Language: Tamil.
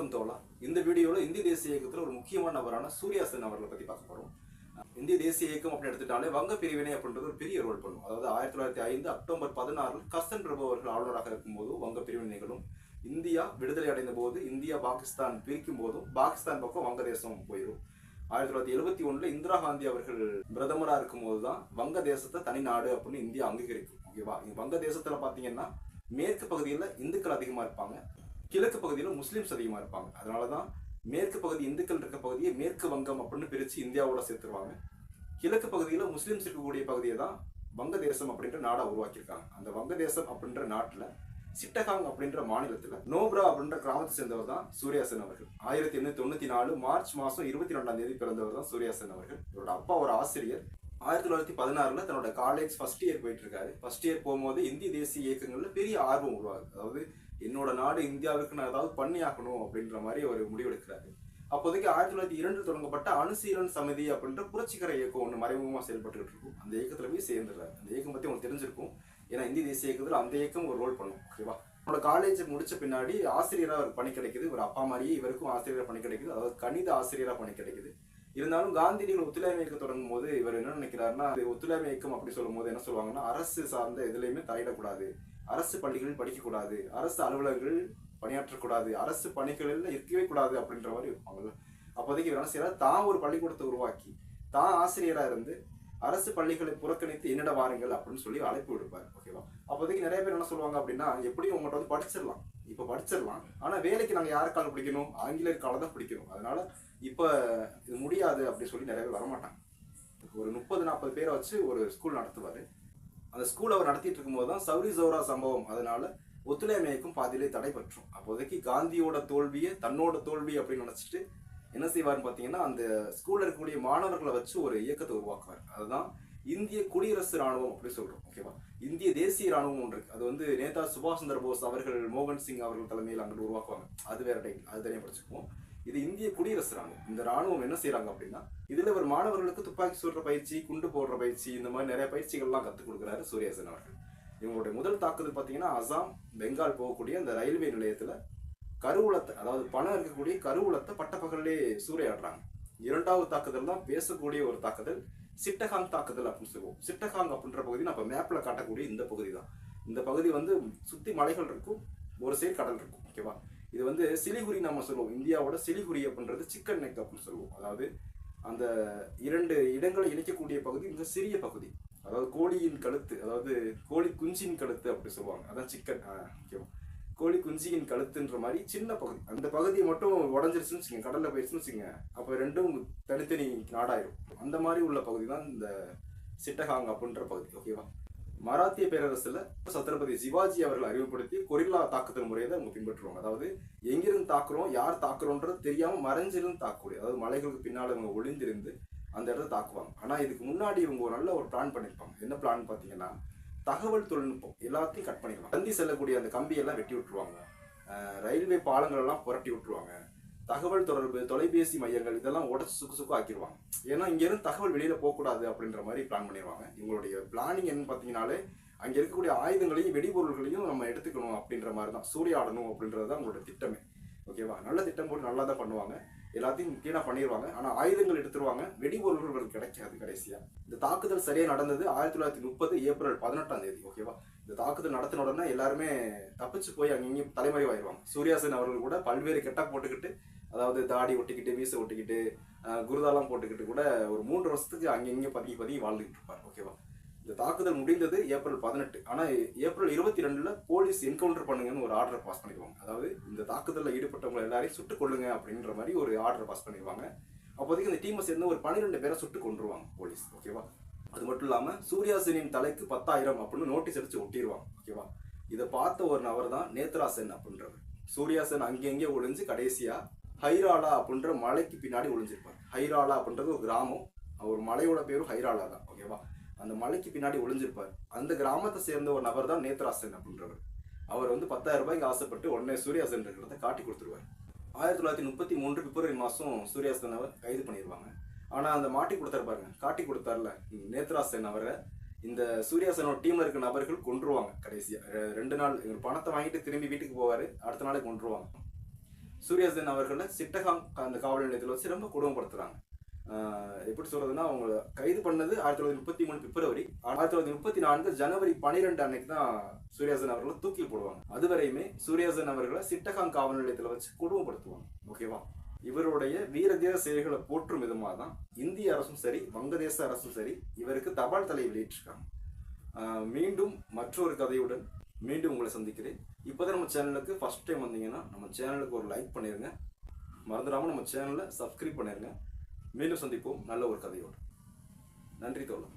வணக்கம் தோழா. இந்த வீடியோவில் இந்திய தேசிய இயக்கத்தில் ஒரு முக்கியமான நபரான சூர்யா சென் அவர்களை பற்றி பார்க்க போகிறோம். இந்திய தேசிய இயக்கம் அப்படின்னு எடுத்துட்டாலே வங்க பிரிவினை அப்படின்றது ஒரு பெரிய ரோல் பண்ணும். அதாவது 1905 அக்டோபர் 16 கர்சன் பிரபு அவர்கள் ஆளுநராக இருக்கும்போது வங்க பிரிவினைகளும், இந்தியா விடுதலை அடைந்த போது இந்தியா பாகிஸ்தான் பிரிக்கும் போதும் பாகிஸ்தான் பக்கம் வங்கதேசம் போயிடும். 1971 இந்திரா காந்தி அவர்கள் பிரதமராக இருக்கும்போது தான் வங்கதேசத்தை தனிநாடு அப்படின்னு இந்தியா அங்கீகரிக்கும். ஓகேவா? வங்கதேசத்துல பார்த்தீங்கன்னா மேற்கு பகுதியில் இந்துக்கள் அதிகமாக இருப்பாங்க, கிழக்கு பகுதியில் முஸ்லீம்ஸ் அதிகமாக இருப்பாங்க. அதனால தான் மேற்கு பகுதி இந்துக்கள் இருக்க பகுதியை மேற்கு வங்கம் அப்படின்னு பிரித்து இந்தியாவோட சேர்த்துருவாங்க. கிழக்கு பகுதியில் முஸ்லீம்ஸ் இருக்கக்கூடிய பகுதியை தான் வங்கதேசம் அப்படின்ற நாடை உருவாக்கியிருக்காங்க. அந்த வங்கதேசம் அப்படின்ற நாட்டில் சிட்டகாங் அப்படின்ற மாநிலத்தில் நோப்ரா அப்படின்ற கிராமத்தை சேர்ந்தவர் தான் சூர்யா சென் அவர்கள். 1894 மார்ச் மாதம் 22 பிறந்தவர் தான் சூர்யா சென் அவர்கள். இவரோட அப்பா ஒரு ஆசிரியர். 1916 தன்னோட காலேஜ் ஃபர்ஸ்ட் இயர் போயிட்டு இருக்காரு. ஃபர்ஸ்ட் இயர் போகும்போது இந்திய தேசிய இயக்கங்கள்ல பெரிய ஆர்வம் உருவாகுது. அதாவது என்னோட நாடு இந்தியாவுக்கு நான் ஏதாவது பண்ணி ஆக்கணும் அப்படின்ற மாதிரி ஒரு முடிவெடுக்கிறாரு. அப்போதைக்கு 1902 தொடங்கப்பட்ட அணுசீலன் சமிதி அப்படின்ற புரட்சிகர இயக்கம் ஒன்று மறைமுகமாக செயல்பட்டுக்கிட்டு இருக்கும். அந்த இயக்கத்துல போய் சேர்ந்துடுறாரு. அந்த இயக்கம் பத்தி உங்களுக்கு தெரிஞ்சிருக்கும். ஏன்னா இந்திய தேசிய இயக்கத்தில் அந்த இயக்கம் ஒரு ரோல் பண்ணும். ஓகேவா? அவரோட காலேஜ் முடிச்ச பின்னாடி ஆசிரியராக பணி கிடைக்குது. ஒரு அப்பா மாதிரியே இவருக்கும் ஆசிரியராக பணி கிடைக்குது. அதாவது கணித ஆசிரியராக பணி கிடைக்குது. இருந்தாலும் காந்தியடிகள் ஒத்துழைமை இயக்கம் தொடங்கும் போது இவர் என்ன நினைக்கிறாருன்னா, ஒத்துழைமை இயக்கம் அப்படி சொல்லும் போது என்ன சொல்லுவாங்கன்னா, அரசு சார்ந்த எதுலையுமே தலையிடக்கூடாது, அரசு பள்ளிகளில் படிக்கக்கூடாது, அரசு அலுவலர்கள் பணியாற்றக்கூடாது, அரசு பணிகளில் இருக்கவே கூடாது அப்படின்ற மாதிரி இருப்பாங்கல்ல. அப்போதைக்கு இவர் என்ன செய்யறாரு, தான் ஒரு பள்ளிக்கூடத்தை உருவாக்கி தான் ஆசிரியராக இருந்து அரசு பள்ளிகளை புறக்கணித்து என்னிட வாருங்கள் அப்படின்னு சொல்லி அழைப்பு விடுப்பார். ஓகேவா? அப்போதைக்கு நிறைய பேர் என்ன சொல்லுவாங்க அப்படின்னா, எப்படியும் உங்கள்கிட்ட வந்து படிச்சிடலாம், இப்போ படிச்சிடலாம், ஆனால் வேலைக்கு நாங்கள் யாருக்கால பிடிக்கணும், ஆங்கிலேயர்கால தான் பிடிக்கணும், அதனால இப்போ இது முடியாது அப்படின்னு சொல்லி நிறைய பேர் வரமாட்டாங்க. ஒரு 30-40 பேரை வச்சு ஒரு ஸ்கூல் நடத்துவார். அந்த ஸ்கூல் அவர் நடத்திட்டு இருக்கும்போது தான் சௌரி சௌரா சம்பவம், அதனால ஒத்துழைமை இயக்கம் பாதியிலே தடைபற்றும். அப்போதைக்கு காந்தியோட தோல்வியை தன்னோட தோல்வி அப்படின்னு நினைச்சிட்டு என்ன செய்வார்னு பார்த்தீங்கன்னா, அந்த ஸ்கூல்ல இருக்கக்கூடிய மாணவர்களை வச்சு ஒரு இயக்கத்தை உருவாக்குவார். அதுதான் இந்திய குடியரசு ராணுவம் அப்படின்னு சொல்றோம். ஓகேவா? இந்திய தேசிய ராணுவம் ஒன்று இருக்கு. அது வந்து நேதா சுபாஷ் சந்திர போஸ் அவர்கள், மோகன் சிங் அவர்கள் தலைமையில் அங்கிட்டு உருவாக்குவாங்க. அது வேற டைம், அது தனியாக படிச்சுக்குவோம். இது இந்திய குடியரசு ராணுவம். இந்த ராணுவம் என்ன செய்யறாங்க அப்படின்னா, இதுல ஒரு மாணவர்களுக்கு துப்பாக்கி சுடுற பயிற்சி, குண்டு போடுற பயிற்சி, இந்த மாதிரி நிறைய பயிற்சிகள்லாம் கற்றுக் கொடுக்குறாரு சூர்யா சென் அவர்கள். இவங்களுடைய முதல் தாக்குதல் பார்த்தீங்கன்னா, அசாம் பெங்கால் போகக்கூடிய அந்த ரயில்வே நிலையத்துல கருவூலத்தை, அதாவது பணம் இருக்கக்கூடிய கருவூலத்தை பட்டப்பகல்லே சூறையாடுறாங்க. இரண்டாவது தாக்குதல் தான் பேசக்கூடிய ஒரு தாக்குதல், சிட்டகாங் தாக்குதல் அப்படின்னு சொல்லுவோம். சிட்டகாங் அப்படின்ற பகுதி நம்ம மேப்ல காட்டக்கூடிய இந்த பகுதி தான். இந்த பகுதி வந்து சுத்தி மலைகள் இருக்கும், ஒரு சைடு கடல் இருக்கும். ஓகேவா? இது வந்து சிலிகுரி நம்ம சொல்லுவோம். இந்தியாவோட சிலிகுரி அப்படின்றது சிக்கன் நெக் அப்படின்னு சொல்லுவோம். அதாவது அந்த 2 இடங்களை இணைக்கக்கூடிய பகுதி மிக சிறிய பகுதி. அதாவது கோழியின் கழுத்து, அதாவது கோழி குஞ்சின் கழுத்து அப்படி சொல்லுவாங்க. அதான் சிக்கன். ஓகேவா? கோழி குஞ்சியின் கழுத்துன்ற மாதிரி சின்ன பகுதி. அந்த பகுதியை மட்டும் உடஞ்சிருச்சுன்னு வச்சுங்க, கடல்ல போயிடுச்சுன்னு வச்சுங்க, அப்போ ரெண்டும் தனித்தனி நாடாயிரும். அந்த மாதிரி உள்ள பகுதி தான் இந்த சிட்டகாங் அப்படின்ற பகுதி. ஓகேவா? மராத்திய பேரரசுல சத்ரபதி சிவாஜி அவர்கள் அறிமுகப்படுத்தி கொரில்லா தாக்குதல் முறையை தான் அவங்க பின்பற்றுவாங்க. அதாவது எங்கிருந்து தாக்குறோம், யார் தாக்குறோன்றது தெரியாம மறைஞ்சிருந்து தாக்கக்கூடிய, அதாவது மலைகளுக்கு பின்னால் இவங்க ஒளிந்திருந்து அந்த இடத்த தாக்குவாங்க. ஆனா இதுக்கு முன்னாடி இவங்க ஒரு நல்ல ஒரு பிளான் பண்ணிருப்பாங்க. என்ன பிளான் பார்த்தீங்கன்னா, தகவல் தொழில்நுட்பம் எல்லாத்தையும் கட் பண்ணிடுவாங்க. தந்தி செல்லக்கூடிய அந்த கம்பியெல்லாம் வெட்டி விட்டுருவாங்க, ரயில்வே பாலங்கள் எல்லாம் புரட்டி விட்டுருவாங்க, தகவல் தொடர்பு தொலைபேசி மையங்கள் இதெல்லாம் உடச்சு சுக்கு ஆக்கிடுவாங்க. ஏன்னா இங்க இருந்து தகவல் வெளியில போகக்கூடாது அப்படின்ற மாதிரி பிளான் பண்ணிடுவாங்க. இவங்களுடைய பிளானிங் என்னன்னு பார்த்தீங்கன்னாலே, அங்க இருக்கக்கூடிய ஆயுதங்களையும் வெடிபொருள்களையும் நம்ம எடுத்துக்கணும் அப்படின்ற மாதிரி தான், சூறையாடணும் அப்படின்றது தான் உங்களோட திட்டமே. ஓகேவா? நல்ல திட்டம் போட்டு நல்லா தான் பண்ணுவாங்க, எல்லாத்தையும் கீழே பண்ணிடுவாங்க. ஆனால் ஆயுதங்கள் எடுத்துருவாங்க, வெடிபொருள்கள் கிடைக்காது. கடைசியா இந்த தாக்குதல் சரியா நடந்தது 1930 ஏப்ரல் 18. ஓகேவா? இந்த தாக்குதல் நடத்தின உடனே எல்லாருமே தப்பிச்சு போய் அங்கேயும் தலைமறைவாயிருவாங்க. சூர்யா சென் அவர்கள் கூட பல்வேறு கெட்டா போட்டுக்கிட்டு, அதாவது தாடி ஒட்டிக்கிட்டு, மீசை ஒட்டிக்கிட்டு, குருதாலாம் போட்டுக்கிட்டு கூட ஒரு 3 வருஷத்துக்கு அங்கங்க பதுங்கி வாழ்ந்துகிட்டு இருப்பார். ஓகேவா? இந்த தாக்குதல் முடிந்தது ஏப்ரல் 18. ஆனால் ஏப்ரல் 22 போலீஸ் என்கவுண்டர் பண்ணுங்கன்னு ஒரு ஆர்டர் பாஸ் பண்ணிடுவாங்க. அதாவது இந்த தாக்குதலில் ஈடுபட்டவங்க எல்லாரையும் சுட்டுக் கொள்ளுங்க அப்படின்ற மாதிரி ஒரு ஆர்டர் பாஸ் பண்ணிடுவாங்க. அப்போதைக்கு இந்த டீமை சேர்ந்து ஒரு 12 பேரை சுட்டு கொண்டுருவாங்க போலீஸ். ஓகேவா? அது மட்டும் இல்லாமல் சூர்யா சென்னின் தலைக்கு 10,000 அப்படின்னு நோட்டீஸ் அடிச்சு ஒட்டிடுவாங்க. ஓகேவா? இதை பார்த்த ஒரு நபர் தான் நேத்ரா சென் அப்படின்றவர். சூர்யா சென் அங்கங்கே ஒளிஞ்சு கடைசியா ஹைராலா அப்படின்ற மலைக்கு பின்னாடி ஒளிஞ்சிருப்பார். ஹைராலா அப்படின்றது ஒரு கிராமம், ஒரு மலையோட பேரும் ஹைராலா தான். ஓகேவா? அந்த மலைக்கு பின்னாடி ஒளிஞ்சிருப்பார். அந்த கிராமத்தை சேர்ந்த ஒரு நபர் தான் நேத்ரா சென் அப்படின்றவர். அவர் வந்து 10,000 ரூபாய்க்கு ஆசைப்பட்டு உடனே சூர்யா சென் இருக்கிறத காட்டி கொடுத்துருவார். 1933 பிப்ரவரி மாதம் சூர்யா சென் அவர் கைது பண்ணிடுவாங்க. ஆனால் அந்த மாட்டி கொடுத்தாரு பாருங்க, காட்டி கொடுத்தாருல நேத்ரா சென் அவரை, இந்த சூர்யா சென்னோட டீம்ல இருக்க நபர்கள் கொன்றுவாங்க. கடைசியா 2 நாள் பணத்தை வாங்கிட்டு திரும்பி வீட்டுக்கு போவாரு, அடுத்த நாளே கொன்றுவாங்க. சூர்யாசன் அவர்களை சிட்டகாங் அந்த காவல் நிலையத்தில் வச்சு ரொம்ப கொடுமைப்படுத்துறாங்க. எப்படி சொல்றதுன்னா, அவங்க கைது பண்ணது 1933 பிப்ரவரி, 1934 ஜனவரி 12 அன்னைக்கு தான் சூர்யாசன் அவர்களை தூக்கில் போடுவாங்க. அதுவரையுமே சூர்யாசன் அவர்களை சிட்டகாங் காவல் நிலையத்தில் வச்சு கொடுமைப்படுத்துவாங்க. ஓகேவா? இவருடைய வீரதீர செயல்களை போற்றும் விதமாக தான் இந்திய அரசும் சரி, வங்கதேச அரசும் சரி இவருக்கு தபால் தலை வெளியிட்டிருக்காங்க. மீண்டும் மற்றொரு கதையுடன் மீண்டும் உங்களை சந்திக்கிறேன். இப்போதான் நம்ம சேனலுக்கு ஃபர்ஸ்ட் டைம் வந்தீங்கன்னா நம்ம சேனலுக்கு ஒரு லைக் பண்ணிருங்க. மறந்துடாமல் நம்ம சேனலை சப்ஸ்கிரைப் பண்ணிருங்க. மீண்டும் சந்திப்போம் நல்ல ஒரு கதையோடு. நன்றி தோழர்.